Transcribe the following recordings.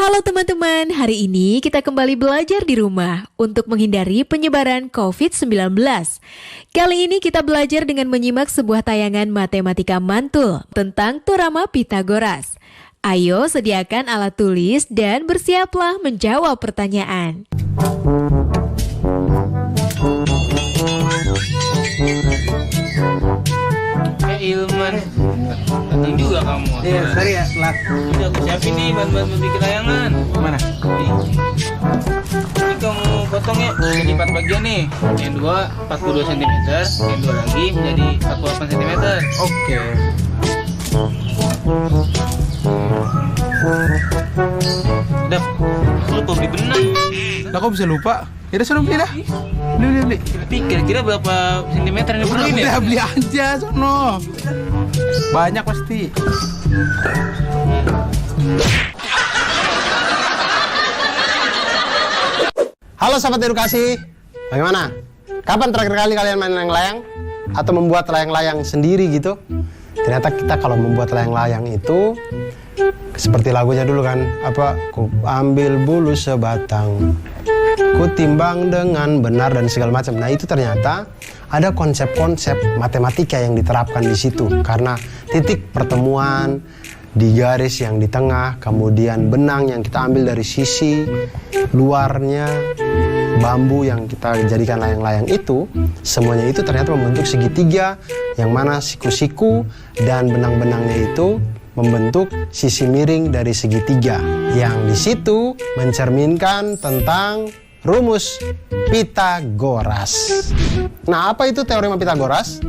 Halo teman-teman, hari ini kita kembali belajar di rumah untuk menghindari penyebaran COVID-19. Kali ini kita belajar dengan menyimak sebuah tayangan matematika mantul tentang teorema Pythagoras. Ayo sediakan alat tulis dan bersiaplah menjawab pertanyaan. Ilman, datang juga kamu. Iya, sorry ya, telat. Udah aku siapin nih bahan-bahan bikin layangan. Mana? Ini kamu potong ya, jadi 4 bagian nih. Yang dua 42 cm, yang dua lagi menjadi 48 cm. Oke. Udah, aku lupa beli benang. Lah kok bisa lupa? Ya udah suruh beli dah. Beli. Tapi kira-kira berapa sentimeter yang diperluin ya? Udah beli aja sono. Banyak pasti. Halo sahabat edukasi, bagaimana? Kapan terakhir kali kalian main layang-layang? Atau membuat layang-layang sendiri gitu? Ternyata kita kalau membuat layang-layang itu seperti lagunya dulu kan, ku ambil bulu sebatang, ku timbang dengan benar dan segala macam. Nah itu ternyata ada konsep-konsep matematika yang diterapkan di situ, karena titik pertemuan di garis yang di tengah, kemudian benang yang kita ambil dari sisi luarnya, bambu yang kita jadikan layang-layang itu, semuanya itu ternyata membentuk segitiga, yang mana siku-siku dan benang-benangnya itu membentuk sisi miring dari segitiga, yang di situ mencerminkan tentang rumus Pythagoras. Nah, apa itu teorema Pythagoras?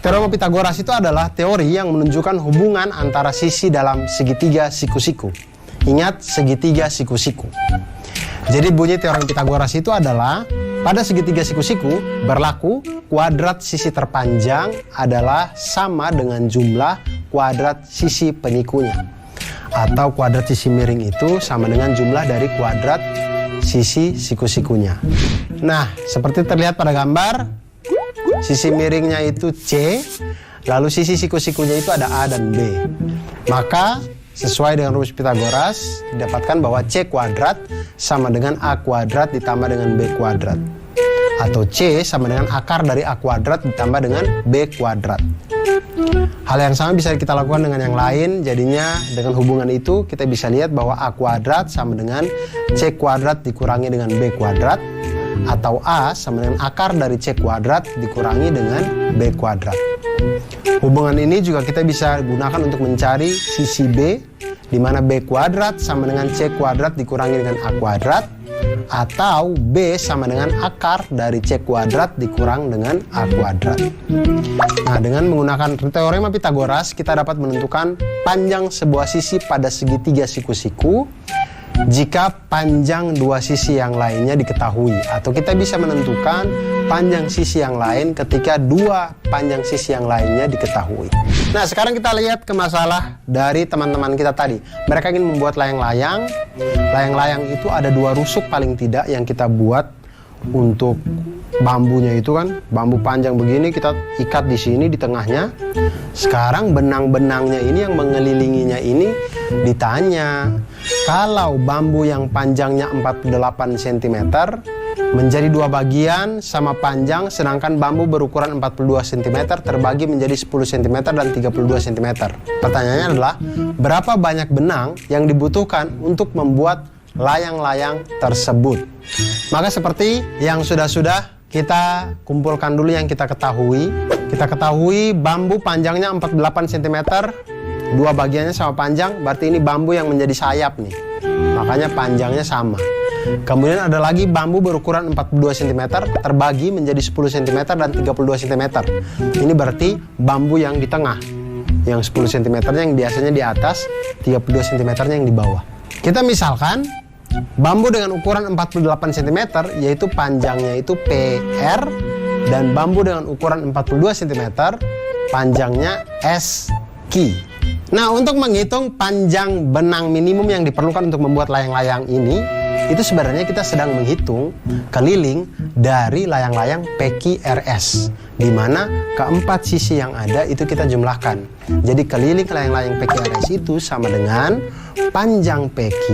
Teorema Pythagoras itu adalah teori yang menunjukkan hubungan antara sisi dalam segitiga siku-siku. Ingat, segitiga siku-siku. Jadi bunyi teorema Pythagoras itu adalah pada segitiga siku-siku berlaku kuadrat sisi terpanjang adalah sama dengan jumlah kuadrat sisi penyikunya. Atau kuadrat sisi miring itu sama dengan jumlah dari kuadrat sisi siku-sikunya. Nah, seperti terlihat pada gambar, sisi miringnya itu C, lalu sisi siku-sikunya itu ada A dan B. Maka sesuai dengan rumus Pythagoras didapatkan bahwa C kuadrat sama dengan A kuadrat ditambah dengan B kuadrat. Atau C sama dengan akar dari A kuadrat ditambah dengan B kuadrat. Hal yang sama bisa kita lakukan dengan yang lain, jadinya dengan hubungan itu kita bisa lihat bahwa A kuadrat sama dengan C kuadrat dikurangi dengan B kuadrat, atau A sama dengan akar dari C kuadrat dikurangi dengan B kuadrat. Hubungan ini juga kita bisa gunakan untuk mencari sisi B, di mana B kuadrat sama dengan C kuadrat dikurangi dengan A kuadrat, atau B sama dengan akar dari C kuadrat dikurang dengan A kuadrat. Nah, dengan menggunakan teorema Pythagoras kita dapat menentukan panjang sebuah sisi pada segitiga siku-siku jika panjang dua sisi yang lainnya diketahui, atau kita bisa menentukan panjang sisi yang lain ketika dua panjang sisi yang lainnya diketahui. Nah, sekarang kita lihat ke masalah dari teman-teman kita tadi. Mereka ingin membuat layang-layang. Layang-layang itu ada dua rusuk paling tidak yang kita buat untuk bambunya itu kan, bambu panjang begini kita ikat di sini di tengahnya. Sekarang benang-benangnya ini yang mengelilinginya ini ditanya, kalau bambu yang panjangnya 48 cm menjadi dua bagian sama panjang, sedangkan bambu berukuran 42 cm terbagi menjadi 10 cm dan 32 cm. Pertanyaannya adalah, berapa banyak benang yang dibutuhkan untuk membuat layang-layang tersebut? Maka seperti yang sudah-sudah kita kumpulkan dulu yang kita ketahui. Kita ketahui bambu panjangnya 48 cm, dua bagiannya sama panjang, berarti ini bambu yang menjadi sayap nih. Makanya panjangnya sama. Kemudian ada lagi bambu berukuran 42 cm terbagi menjadi 10 cm dan 32 cm. Ini berarti bambu yang di tengah. Yang 10 cm yang biasanya di atas, 32 cm yang di bawah. Kita misalkan bambu dengan ukuran 48 cm yaitu panjangnya itu PR, dan bambu dengan ukuran 42 cm panjangnya SQ. Nah, untuk menghitung panjang benang minimum yang diperlukan untuk membuat layang-layang ini, itu sebenarnya kita sedang menghitung keliling dari layang-layang PQRS. di mana keempat sisi yang ada itu kita jumlahkan. Jadi keliling layang-layang PQRS itu sama dengan panjang PQ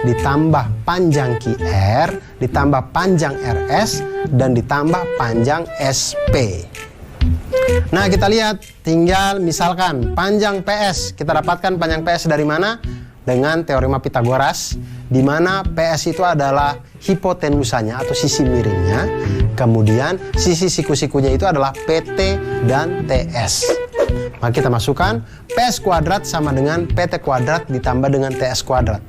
ditambah panjang QR ditambah panjang RS dan ditambah panjang SP. Nah, kita lihat, tinggal misalkan panjang PS. Kita dapatkan panjang PS dari mana? Dengan teorema Pitagoras, di mana PS itu adalah hipotenusanya atau sisi miringnya. Kemudian sisi siku-sikunya itu adalah PT dan TS. Maka kita masukkan PS kuadrat sama dengan PT kuadrat ditambah dengan TS kuadrat.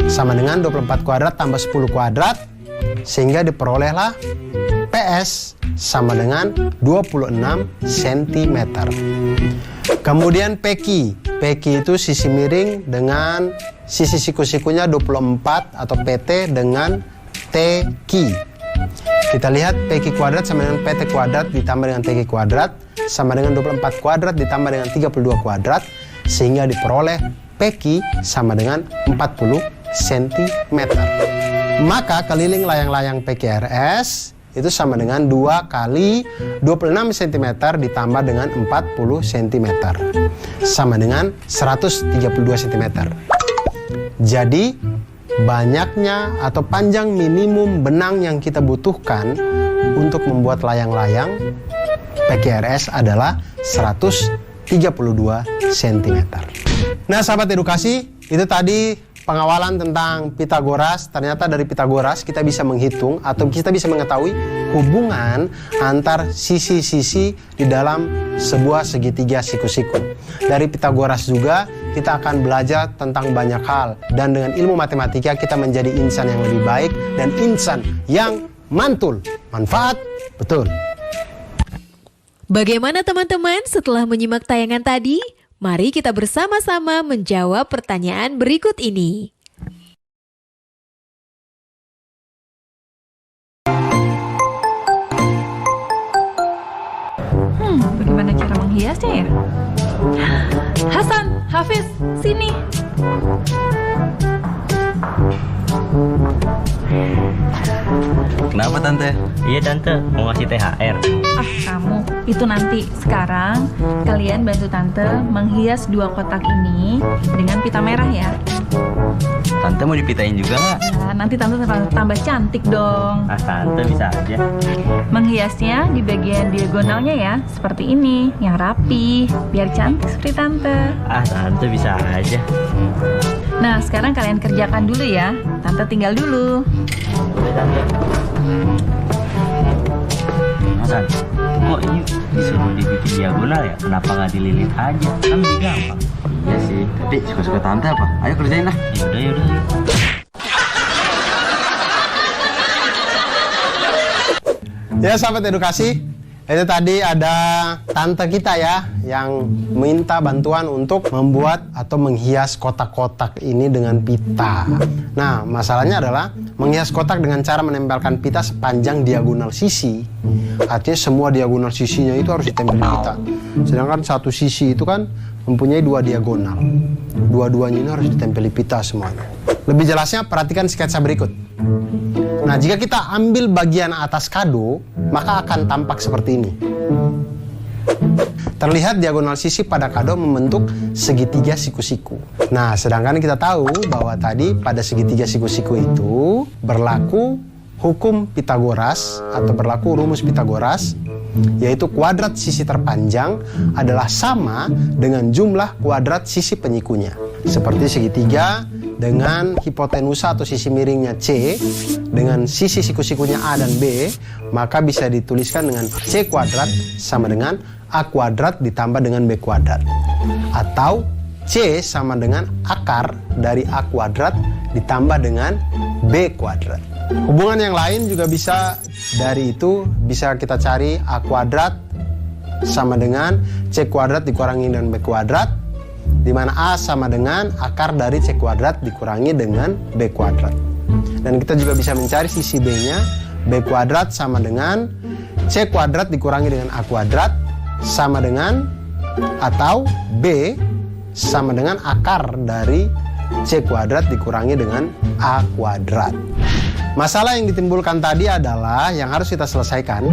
Sama dengan 24 kuadrat tambah 10 kuadrat. Sehingga diperolehlah PS sama dengan 26 cm. Kemudian PQ. PQ itu sisi miring dengan sisi siku-sikunya 24 atau PT dengan TQ. Kita lihat PQ kuadrat sama dengan PT kuadrat ditambah dengan TQ kuadrat sama dengan 24 kuadrat ditambah dengan 32 kuadrat sehingga diperoleh PQ sama dengan 40 cm. Maka keliling layang-layang PQRS itu sama dengan 2 kali 26 cm ditambah dengan 40 cm sama dengan 132 cm. Jadi banyaknya atau panjang minimum benang yang kita butuhkan untuk membuat layang-layang PQRS adalah 132 cm. Nah, sahabat edukasi, itu tadi pengawalan tentang Pitagoras. Ternyata dari Pitagoras kita bisa menghitung atau kita bisa mengetahui hubungan antar sisi-sisi di dalam sebuah segitiga siku-siku. Dari Pitagoras juga kita akan belajar tentang banyak hal, dan dengan ilmu matematika kita menjadi insan yang lebih baik dan insan yang mantul. Manfaat betul. Bagaimana teman-teman setelah menyimak tayangan tadi? Mari kita bersama-sama menjawab pertanyaan berikut ini. Bagaimana cara menghiasnya ya? Hasan, Hafiz, sini. Kenapa Tante? Iya Tante, mau ngasih THR. Ah, kamu. Itu nanti. Sekarang kalian bantu Tante menghias 2 kotak ini dengan pita merah ya. Tante mau dipitain juga nggak? Nah, nanti Tante tambah cantik dong. Ah Tante bisa aja. Menghiasnya di bagian diagonalnya ya, seperti ini, yang rapi, biar cantik seperti Tante. Ah Tante bisa aja. Nah, sekarang kalian kerjakan dulu ya. Tante tinggal dulu. Udah Tante. Hasan, kok ini disuruh dibikin diagonal ya? Kenapa nggak dililit aja? Kan lebih gampang. Iya sih, tapi suka-suka Tante apa? Ayo kerjain lah. Yaudah, yaudah. Ya sahabat edukasi, itu tadi ada tante kita ya yang minta bantuan untuk membuat atau menghias kotak-kotak ini dengan pita. Nah, masalahnya adalah menghias kotak dengan cara menempelkan pita sepanjang diagonal sisi. Artinya semua diagonal sisinya itu harus ditempel pita. Sedangkan satu sisi itu kan mempunyai 2 diagonal. Dua-duanya ini harus ditempeli pita semuanya. Lebih jelasnya perhatikan sketsa berikut. Nah, jika kita ambil bagian atas kado, maka akan tampak seperti ini. Terlihat diagonal sisi pada kado membentuk segitiga siku-siku. Nah, sedangkan kita tahu bahwa tadi pada segitiga siku-siku itu berlaku hukum Pitagoras atau berlaku rumus Pitagoras, yaitu kuadrat sisi terpanjang adalah sama dengan jumlah kuadrat sisi penyikunya. Seperti segitiga dengan hipotenusa atau sisi miringnya C dengan sisi siku-sikunya A dan B, maka bisa dituliskan dengan C kuadrat sama dengan A kuadrat ditambah dengan B kuadrat. Atau C sama dengan akar dari A kuadrat ditambah dengan B kuadrat. Hubungan yang lain juga bisa dari itu, bisa kita cari A kuadrat sama dengan C kuadrat dikurangi dengan B kuadrat, di mana A sama dengan akar dari C kuadrat dikurangi dengan B kuadrat. Dan kita juga bisa mencari sisi B-nya, B kuadrat sama dengan C kuadrat dikurangi dengan A kuadrat sama dengan, atau B sama dengan akar dari C kuadrat dikurangi dengan A kuadrat. Masalah yang ditimbulkan tadi adalah yang harus kita selesaikan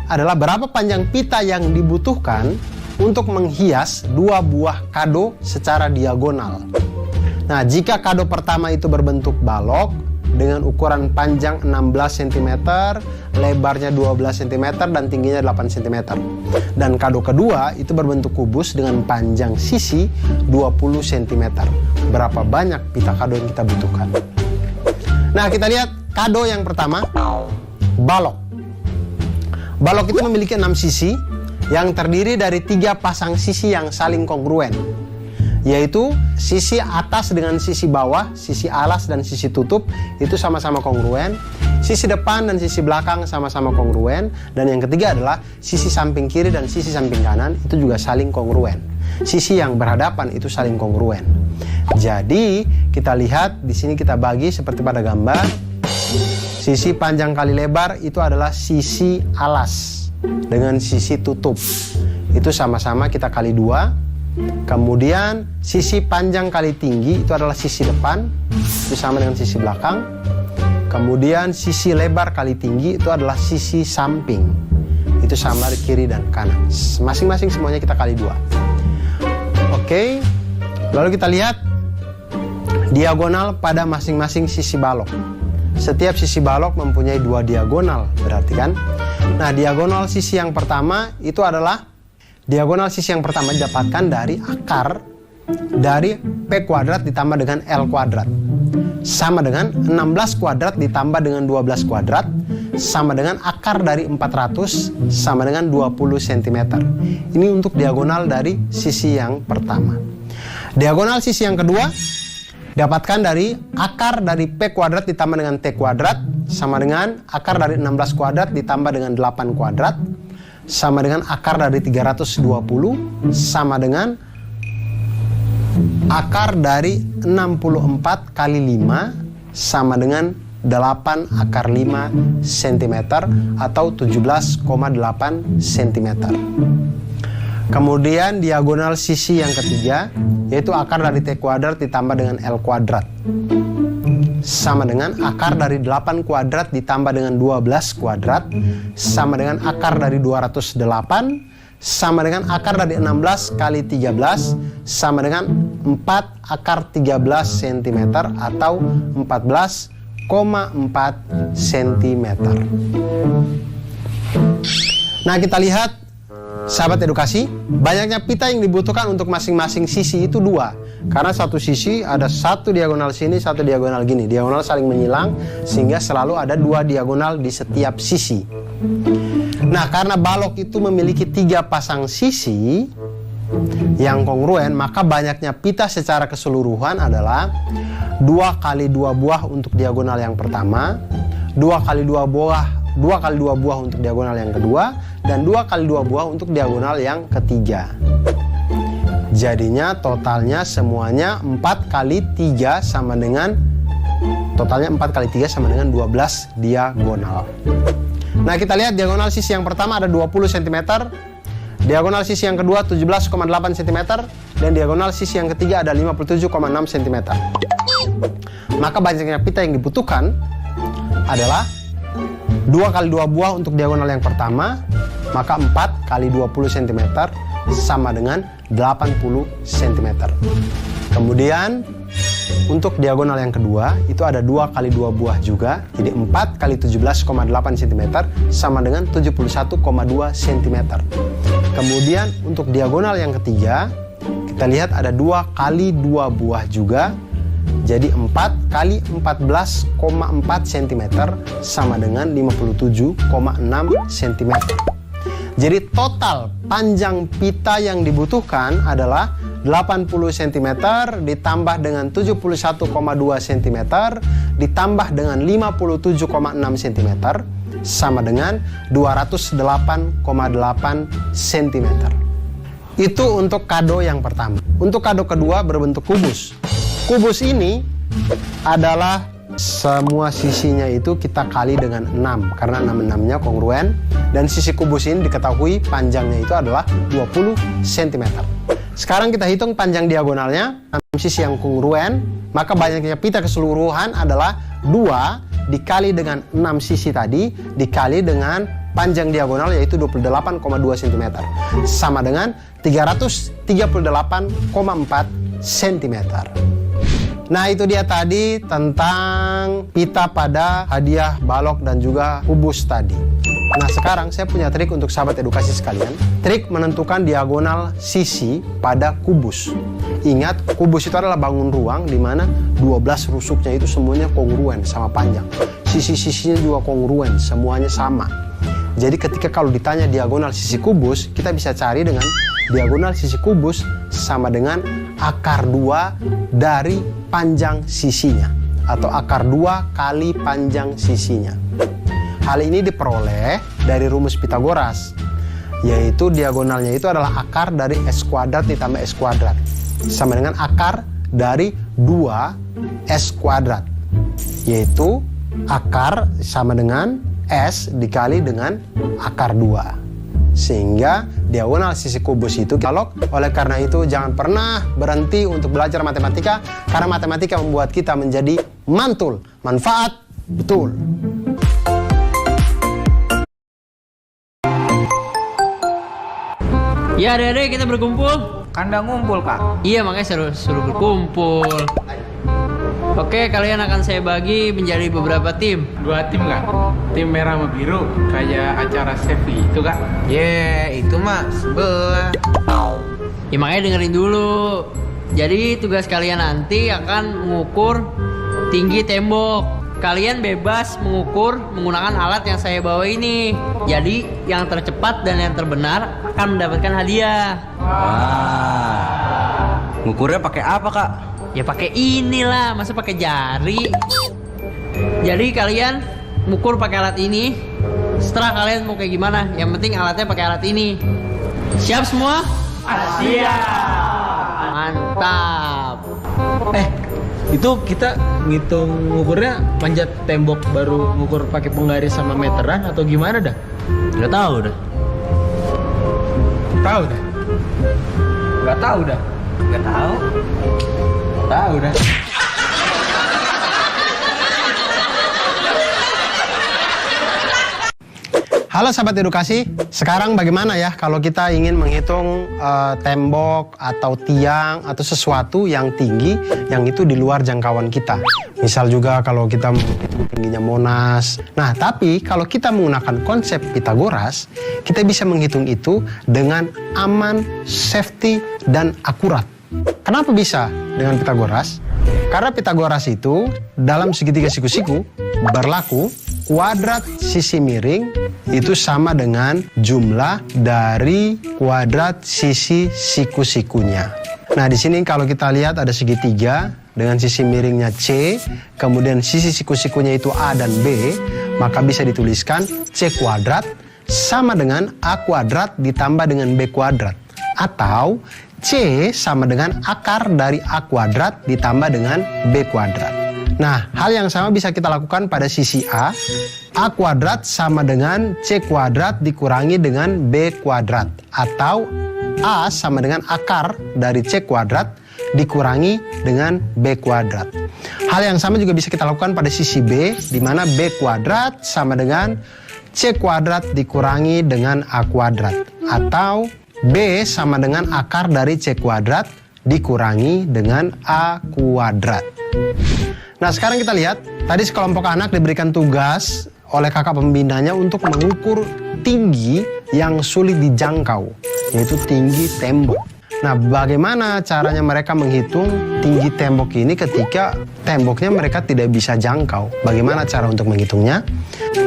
adalah berapa panjang pita yang dibutuhkan untuk menghias dua buah kado secara diagonal. Nah, jika kado pertama itu berbentuk balok dengan ukuran panjang 16 cm, lebarnya 12 cm, dan tingginya 8 cm. Dan kado kedua itu berbentuk kubus dengan panjang sisi 20 cm. Berapa banyak pita kado yang kita butuhkan? Nah, kita lihat kado yang pertama, balok. Balok itu memiliki 6 sisi yang terdiri dari 3 pasang sisi yang saling kongruen, yaitu sisi atas dengan sisi bawah, sisi alas dan sisi tutup itu sama-sama kongruen, sisi depan dan sisi belakang sama-sama kongruen, dan yang ketiga adalah sisi samping kiri dan sisi samping kanan itu juga saling kongruen. Sisi yang berhadapan itu saling kongruen. Jadi kita lihat di sini, kita bagi seperti pada gambar. Sisi panjang kali lebar itu adalah sisi alas dengan sisi tutup. Itu sama-sama kita kali 2. Kemudian sisi panjang kali tinggi itu adalah sisi depan, itu sama dengan sisi belakang. Kemudian sisi lebar kali tinggi itu adalah sisi samping, itu sama dari kiri dan kanan. Masing-masing semuanya kita kali 2. Oke, lalu kita lihat diagonal pada masing-masing sisi balok. Setiap sisi balok mempunyai 2 diagonal, berarti kan? Nah, diagonal sisi yang pertama itu adalah diagonal sisi yang pertama didapatkan dari akar dari P kuadrat ditambah dengan L kuadrat. Sama dengan 16 kuadrat ditambah dengan 12 kuadrat, sama dengan akar dari 400 sama dengan 20 cm. Ini untuk diagonal dari sisi yang pertama. Diagonal sisi yang kedua dapatkan dari akar dari P kuadrat ditambah dengan T kuadrat sama dengan akar dari 16 kuadrat ditambah dengan 8 kuadrat sama dengan akar dari 320 sama dengan akar dari 64 kali 5 sama dengan 8 akar 5 cm atau 17,8 cm. Kemudian diagonal sisi yang ketiga yaitu akar dari T kuadrat ditambah dengan L kuadrat sama dengan akar dari 8 kuadrat ditambah dengan 12 kuadrat sama dengan akar dari 208 sama dengan akar dari 16 kali 13 sama dengan 4 akar 13 cm atau 14,4 cm. Nah, kita lihat sahabat edukasi, banyaknya pita yang dibutuhkan untuk masing-masing sisi itu 2. Karena satu sisi ada satu diagonal sini, satu diagonal gini. Diagonal saling menyilang sehingga selalu ada 2 diagonal di setiap sisi. Nah, karena balok itu memiliki 3 pasang sisi yang kongruen, maka banyaknya pita secara keseluruhan adalah 2 kali 2 buah untuk diagonal yang pertama, 2 kali 2 buah untuk diagonal yang kedua, dan 2 kali 2 buah untuk diagonal yang ketiga. Jadinya totalnya semuanya 4 kali 3 sama dengan totalnya 4 kali 3 sama dengan 12 diagonal. Nah, kita lihat diagonal sisi yang pertama ada 20 cm, diagonal sisi yang kedua 17,8 cm, dan diagonal sisi yang ketiga ada 57,6 cm. Maka banyaknya pita yang dibutuhkan adalah 2 kali 2 buah untuk diagonal yang pertama, maka 4 kali 20 cm sama dengan 80 cm. Kemudian untuk diagonal yang kedua itu ada 2 kali 2 buah juga, jadi 4 kali 17,8 cm sama dengan 71,2 cm. Kemudian untuk diagonal yang ketiga kita lihat ada 2 kali 2 buah juga, jadi 4 kali 14,4 cm sama dengan 57,6 cm. Jadi total panjang pita yang dibutuhkan adalah 80 cm ditambah dengan 71,2 cm ditambah dengan 57,6 cm sama dengan 208,8 cm. Itu untuk kado yang pertama. Untuk kado kedua berbentuk kubus. Kubus ini adalah semua sisinya itu kita kali dengan 6 karena 6-6-nya kongruen, dan sisi kubus ini diketahui panjangnya itu adalah 20 cm. Sekarang kita hitung panjang diagonalnya, 6 sisi yang kongruen, maka banyaknya pita keseluruhan adalah 2 dikali dengan 6 sisi tadi dikali dengan panjang diagonal yaitu 28,2 cm. Sama dengan 338,4 cm. Nah, itu dia tadi tentang pita pada hadiah balok dan juga kubus tadi. Nah, sekarang saya punya trik untuk sahabat edukasi sekalian. Trik menentukan diagonal sisi pada kubus. Ingat, kubus itu adalah bangun ruang di mana 12 rusuknya itu semuanya kongruen sama panjang. Sisi-sisinya juga kongruen, semuanya sama. Jadi ketika kalau ditanya diagonal sisi kubus, kita bisa cari dengan diagonal sisi kubus sama dengan akar 2 dari panjang sisinya. Atau akar 2 kali panjang sisinya. Hal ini diperoleh dari rumus Pitagoras, yaitu diagonalnya itu adalah akar dari S kuadrat ditambah S kuadrat. Sama dengan akar dari 2S kuadrat, yaitu akar sama dengan S dikali dengan akar 2. Sehingga diagonal sisi kubus itu balok. Oleh karena itu jangan pernah berhenti untuk belajar matematika, karena matematika membuat kita menjadi mantul. Manfaat betul. Ya adek-adek, kita berkumpul. Kan udah ngumpul, Kak. Iya, makanya suruh berkumpul. Oke, kalian akan saya bagi menjadi beberapa tim. 2 tim Kak. Tim merah sama biru kayak acara Sevi itu Kak. Itu mah sebelah. Ya makanya dengerin dulu. Jadi tugas kalian nanti akan mengukur tinggi tembok. Kalian bebas mengukur menggunakan alat yang saya bawa ini. Jadi yang tercepat dan yang terbenar akan mendapatkan hadiah. Wah. Ngukurnya pakai apa Kak? Ya pakai inilah, masa pakai jari. Jadi kalian mengukur pakai alat ini. Setelah kalian mau kayak gimana, yang penting alatnya pakai alat ini. Siap semua? Siap. Mantap. Itu kita ngitung ngukurnya panjat tembok baru ngukur pakai penggaris sama meteran atau gimana dah? Gak tahu dah. Tahu dah. Nggak tahu dah. Nggak tahu. Tahu dah. Halo sahabat edukasi, sekarang bagaimana ya kalau kita ingin menghitung tembok atau tiang atau sesuatu yang tinggi yang itu di luar jangkauan kita. Misal juga kalau kita menghitung tingginya Monas. Nah, tapi kalau kita menggunakan konsep Pitagoras, kita bisa menghitung itu dengan aman, safety, dan akurat. Kenapa bisa dengan Pitagoras? Karena Pitagoras itu dalam segitiga siku-siku berlaku kuadrat sisi miring itu sama dengan jumlah dari kuadrat sisi siku-sikunya. Nah, di sini kalau kita lihat ada segitiga dengan sisi miringnya C, kemudian sisi siku-sikunya itu A dan B, maka bisa dituliskan C kuadrat sama dengan A kuadrat ditambah dengan B kuadrat. Atau C sama dengan akar dari A kuadrat ditambah dengan B kuadrat. Nah, hal yang sama bisa kita lakukan pada sisi A. A kuadrat sama dengan C kuadrat dikurangi dengan B kuadrat. Atau A sama dengan akar dari C kuadrat dikurangi dengan B kuadrat. Hal yang sama juga bisa kita lakukan pada sisi B, di mana B kuadrat sama dengan C kuadrat dikurangi dengan A kuadrat. Atau B sama dengan akar dari C kuadrat dikurangi dengan A kuadrat. Nah, sekarang kita lihat, tadi sekelompok anak diberikan tugas oleh kakak pembinanya untuk mengukur tinggi yang sulit dijangkau, yaitu tinggi tembok. Nah, bagaimana caranya mereka menghitung tinggi tembok ini ketika temboknya mereka tidak bisa jangkau? Bagaimana cara untuk menghitungnya?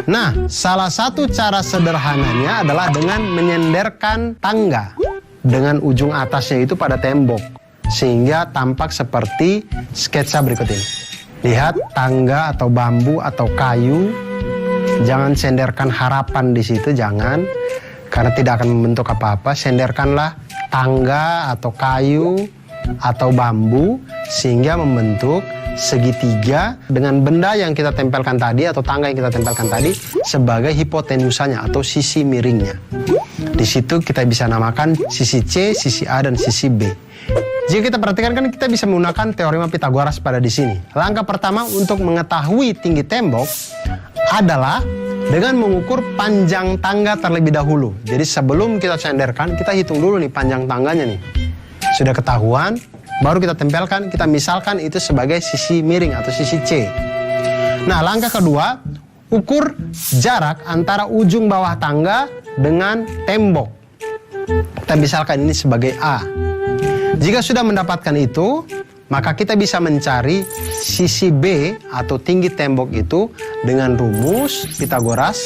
Nah, salah satu cara sederhananya adalah dengan menyenderkan tangga dengan ujung atasnya itu pada tembok, sehingga tampak seperti sketsa berikut ini. Lihat tangga atau bambu atau kayu, jangan senderkan harapan di situ, jangan, karena tidak akan membentuk apa-apa. Senderkanlah tangga atau kayu atau bambu sehingga membentuk segitiga dengan benda yang kita tempelkan tadi atau tangga yang kita tempelkan tadi sebagai hipotenusanya atau sisi miringnya. Di situ kita bisa namakan sisi C, sisi A, dan sisi B. Jika kita perhatikan kan kita bisa menggunakan teorema Pitagoras pada di sini. Langkah pertama untuk mengetahui tinggi tembok adalah dengan mengukur panjang tangga terlebih dahulu. Jadi sebelum kita cenderkan, kita hitung dulu nih panjang tangganya nih. Sudah ketahuan, baru kita tempelkan, kita misalkan itu sebagai sisi miring atau sisi C. Nah, langkah kedua, ukur jarak antara ujung bawah tangga dengan tembok. Kita misalkan ini sebagai A. Jika sudah mendapatkan itu, maka kita bisa mencari sisi B atau tinggi tembok itu dengan rumus Pitagoras,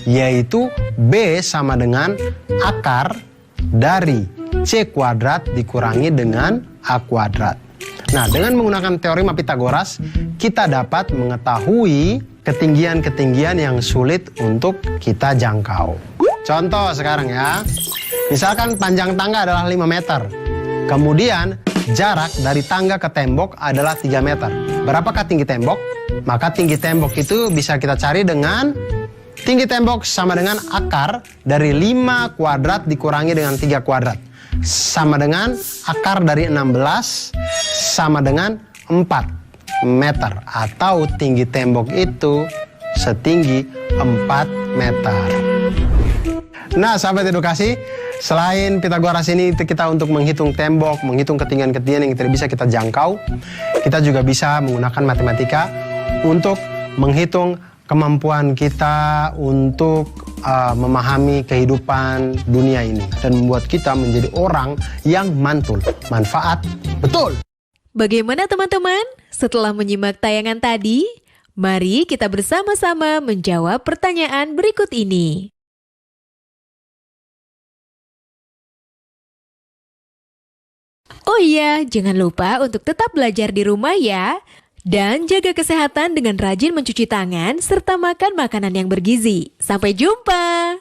yaitu B sama dengan akar dari C kuadrat dikurangi dengan A kuadrat. Nah, dengan menggunakan teorema Pitagoras, kita dapat mengetahui ketinggian-ketinggian yang sulit untuk kita jangkau. Contoh sekarang ya, misalkan panjang tangga adalah 5 meter. Kemudian jarak dari tangga ke tembok adalah 3 meter. Berapakah tinggi tembok? Maka tinggi tembok itu bisa kita cari dengan tinggi tembok sama dengan akar dari 5 kuadrat dikurangi dengan 3 kuadrat. Sama dengan akar dari 16 sama dengan 4 meter. Atau tinggi tembok itu setinggi 4 meter. Nah, sahabat edukasi, selain Pitagoras ini kita untuk menghitung tembok, menghitung ketinggian-ketinggian yang tidak bisa kita jangkau, kita juga bisa menggunakan matematika untuk menghitung kemampuan kita untuk memahami kehidupan dunia ini dan membuat kita menjadi orang yang mantul. Manfaat betul. Bagaimana teman-teman? Setelah menyimak tayangan tadi, mari kita bersama-sama menjawab pertanyaan berikut ini. Oh iya, jangan lupa untuk tetap belajar di rumah ya. Dan jaga kesehatan dengan rajin mencuci tangan serta makan makanan yang bergizi. Sampai jumpa!